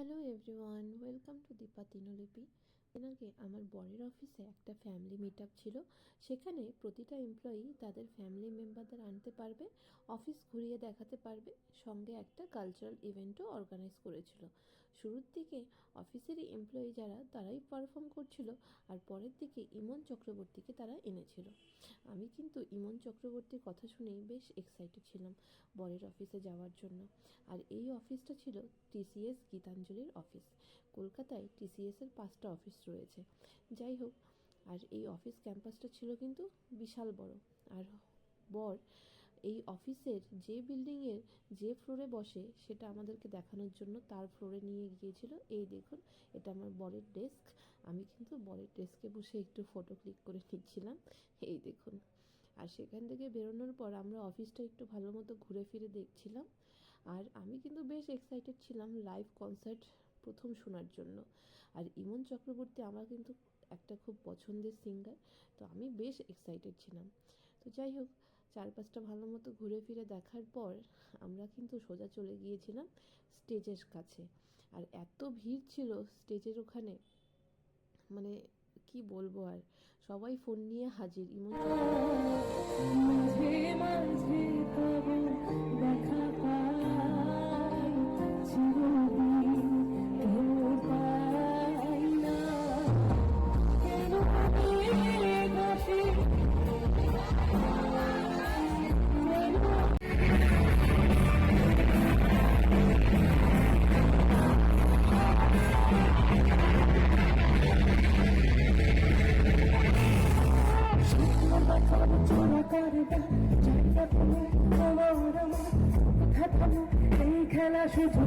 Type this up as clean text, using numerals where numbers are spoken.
Hello everyone, welcome to Deepa দিনলিপি। এর আগে আমার বরের অফিসে একটা ফ্যামিলি মিট আপ ছিল। সেখানে প্রতিটা এমপ্লয়ি তাদের ফ্যামিলি মেম্বারদের আনতে পারবে, অফিস ঘুরিয়ে দেখাতে পারবে, সঙ্গে একটা কালচারাল ইভেন্টও অর্গানাইজ করেছিল। শুরুর দিকে অফিসেরই এমপ্লয়ি যারা তারাই পারফর্ম করছিল, আর পরের দিকে ইমন চক্রবর্তীকে তারা এনেছিল। আমি কিন্তু ইমন চক্রবর্তীর কথা শুনেই বেশ এক্সাইটেড ছিলাম বরের অফিসে যাওয়ার জন্য। আর এই অফিসটা ছিল টিসিএস গীতাঞ্জলির অফিস। কলকাতায় টিসিএসের 5টা অফিস রয়েছে। যাই হোক, আর এই অফিস ক্যাম্পাসটা ছিল কিন্তু বিশাল বড়। আর বর এই অফিসের যে বিল্ডিংয়ের যে ফ্লোরে বসে সেটা আমাদেরকে দেখানোর জন্য তার ফ্লোরে নিয়ে গিয়েছিল। এই দেখুন, এটা আমার বরের ডেস্ক। আমি কিন্তু বরের ডেস্কে বসে একটু ফটো ক্লিক করে নিচ্ছিলাম। এই দেখুন। আর সেখান থেকে বেরোনোর পর আমরা অফিসটা একটু ভালো মতো ঘুরে ফিরে দেখছিলাম। আর আমি কিন্তু বেশ এক্সাইটেড ছিলাম লাইভ কনসার্ট প্রথম শোনার জন্য। আর ইমন চক্রবর্তী আমার কিন্তু একটা খুব পছন্দের সিঙ্গার, তো আমি বেশ এক্সাইটেড ছিলাম। তো যাই হোক, চারপাশটা ভালো মতো ঘুরে ফিরে দেখার পর আমরা কিন্তু সোজা চলে গিয়েছিলাম স্টেজের কাছে। আর এত ভিড় ছিল স্টেজের ওখানে, মানে কি বলবো, আর সবাই ফোন নিয়ে হাজির। ইমন খেলা শুধু